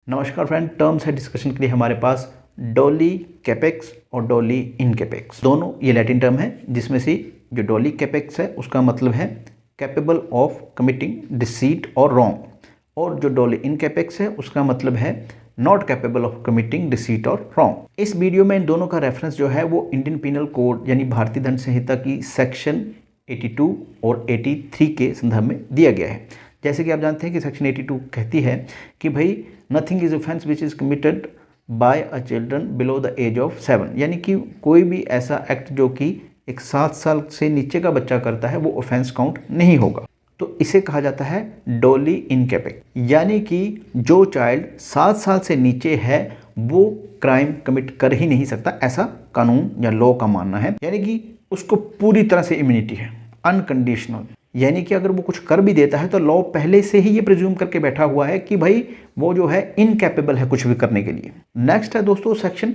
नमस्कार friend, terms है discussion के लिए हमारे पास डोली कैपेक्स और डोली इनकैपेक्स, दोनों ये लैटिन टर्म है जिसमें से जो डोली कैपेक्स है उसका मतलब है कैपेबल ऑफ कमिटिंग डिसीट और रॉन्ग, और जो डोली इनकैपेक्स है उसका मतलब है not capable of committing deceit और रॉन्ग। इस वीडियो में इन दोनों का रेफरेंस जो है वो इंडियन पिनल कोड यानी भारतीय दंड संहिता की सेक्शन 82 और 83 के संदर्भ में दिया गया है। जैसे कि आप जानते हैं कि सेक्शन 82 कहती है कि भाई nothing is offence which is committed by a children below the age of 7, यानी कि कोई भी ऐसा एक्ट जो कि एक 7 साल से नीचे का बच्चा करता है वो ऑफेंस काउंट नहीं होगा। तो इसे कहा जाता है डोली इनकैपेक्स, यानी कि जो चाइल्ड 7 साल से नीचे है वो क्राइम कमिट कर ही नहीं सकता, ऐसा कानून या लॉ का मानना है। यानी कि उसको पूरी तरह से इम्यूनिटी है, अनकंडीशनल। यानी कि अगर वो कुछ कर भी देता है तो लॉ पहले से ही ये प्रिज्यूम करके बैठा हुआ है कि भाई वो जो है इनकैपेबल है कुछ भी करने के लिए। नेक्स्ट है दोस्तों सेक्शन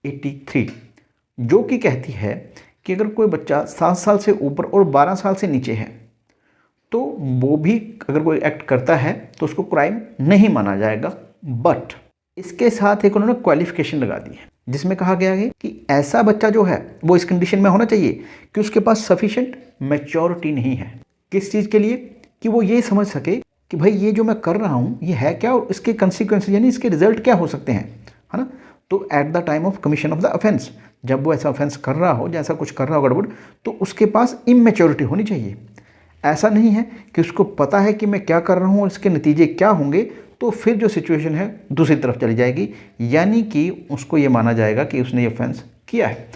83, जो कि कहती है कि अगर कोई बच्चा 7 साल से ऊपर और 12 साल से नीचे है तो वो भी अगर कोई एक्ट करता है तो उसको क्राइम नहीं माना जाएगा। बट इसके साथ एक उन्होंने क्वालिफिकेशन लगा दी है जिसमें कहा गया है कि ऐसा बच्चा जो है वो इस कंडीशन में होना चाहिए कि उसके पास सफिशिएंट मैच्योरिटी नहीं है। किस चीज़ के लिए? कि वो ये समझ सके कि भाई ये जो मैं कर रहा हूँ ये है क्या और इसके कंसिक्वेंसेस यानी इसके रिजल्ट क्या हो सकते हैं, है ना। तो at the time of commission of the offence, जब वो ऐसा ऑफेंस कर रहा हो, जैसा कुछ कर रहा हो गड़बड़, तो उसके पास इमेच्योरिटी होनी चाहिए। ऐसा नहीं है कि उसको पता है कि मैं क्या कर रहा हूँ और इसके नतीजे क्या होंगे, तो फिर जो सिचुएशन है दूसरी तरफ चली जाएगी, यानी कि उसको ये माना जाएगा कि उसने ये ऑफेंस किया है।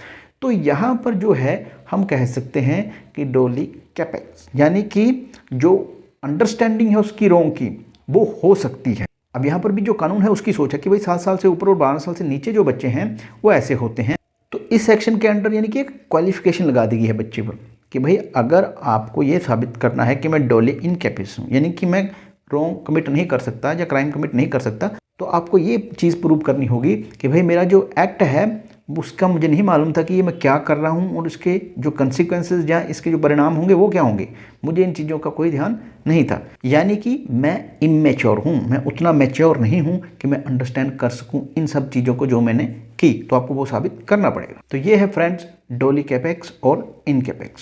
तो यहाँ पर जो है हम कह सकते हैं कि डोली कैपेक्स, यानी कि जो अंडरस्टैंडिंग है उसकी रॉन्ग की वो हो सकती है। अब यहाँ पर भी जो कानून है उसकी सोच है कि भाई 7 साल से ऊपर और 12 साल से नीचे जो बच्चे हैं वो ऐसे होते हैं। तो इस सेक्शन के अंडर यानी कि एक क्वालिफिकेशन लगा दी गई है बच्चे पर कि भाई अगर आपको ये साबित करना है कि मैं डोली इनकैपेक्स हूँ, यानी कि मैं रॉन्ग कमिट नहीं कर सकता या क्राइम कमिट नहीं कर सकता, तो आपको ये चीज़ प्रूव करनी होगी कि भाई मेरा जो एक्ट है उसका मुझे नहीं मालूम था कि ये मैं क्या कर रहा हूँ और इसके जो कंसिक्वेंसेस या इसके जो परिणाम होंगे वो क्या होंगे, मुझे इन चीज़ों का कोई ध्यान नहीं था। यानी कि मैं इमेच्योर हूँ, मैं उतना मैच्योर नहीं हूँ कि मैं अंडरस्टैंड कर सकूँ इन सब चीज़ों को जो मैंने की, तो आपको वो साबित करना पड़ेगा। तो ये है फ्रेंड्स डोली कैपेक्स और इनकैपेक्स।